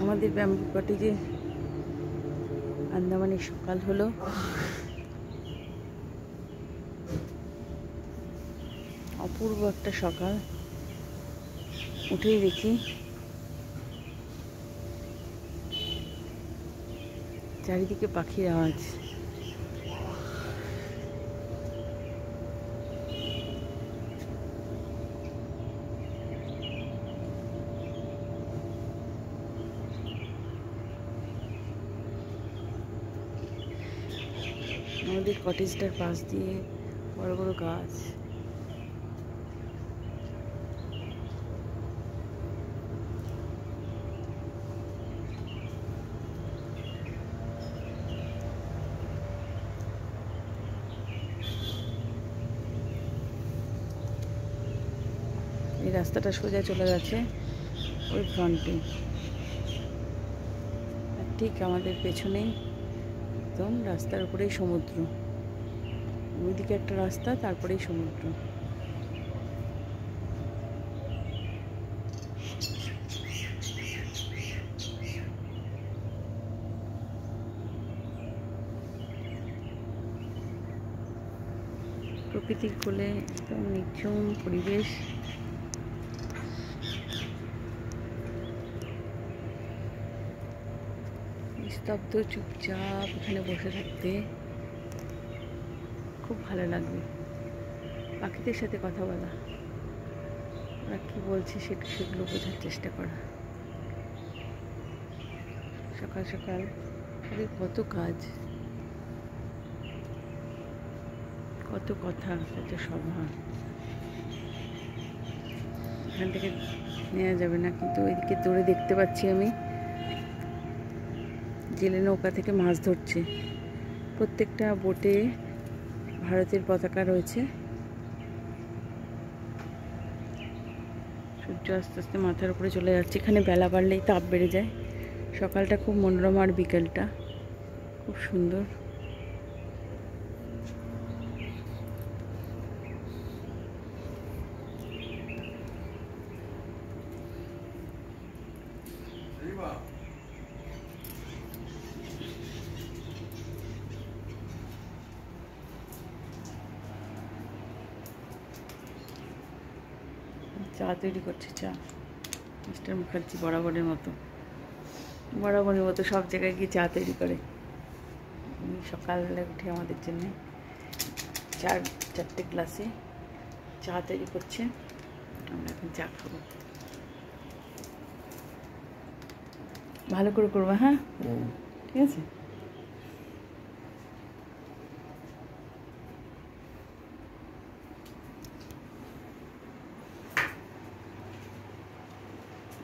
আমাদের ব্যাম্বু কটেজে আন্দামানের সকাল হলো। অপূর্ব একটা সকাল। উঠেই দেখি চারিদিকে পাখির আওয়াজ। আমাদের কটেজটার পাশ দিয়ে বড় বড় গাছ। এই রাস্তাটা সোজা চলে গেছে ওই ফ্রন্টে, আর ঠিক আমাদের পেছনেই একদম রাস্তার উপরেই সমুদ্র। ওইদিকে একটা রাস্তা, তারপরেই সমুদ্র। প্রকৃতির কোলে একদম নির্ঝুম পরিবেশ। নিস্তব্ধ, চুপচাপ এখানে বসে থাকতে খুব ভালো লাগবে। পাখিদের সাথে কথা বলা, ওরা কী বলছে সেগুলো বোঝার চেষ্টা করা। সকাল সকাল ওদের কত কাজ, কত কথা, কত সভা। এখান থেকে নেওয়া যাবে না, কিন্তু ওইদিকে দূরে দেখতে পাচ্ছি আমি জেলে নৌকা থেকে মাছ ধরছে। প্রত্যেকটা বোটে ভারতের পতাকা রয়েছে। সূর্য আস্তে আস্তে মাথার উপরে চলে যাচ্ছে। এখানে বেলা বাড়লেই তাপ বেড়ে যায়। সকালটা খুব মনোরম, আর বিকেলটা খুব সুন্দর। চা তৈরি করছে, চা মিস্টার মুখার্জি বরাবরের মতো সব জায়গায় গিয়ে চা তৈরি করে। সকালবেলা উঠে আমাদের জন্য চারটে গ্লাসে চা তৈরি করছে। আমরা এখন চা খাবো। ভালো করে করবো, হ্যাঁ ঠিক আছে।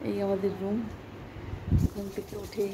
এই আমাদের রুম। ঘুম থেকে উঠেই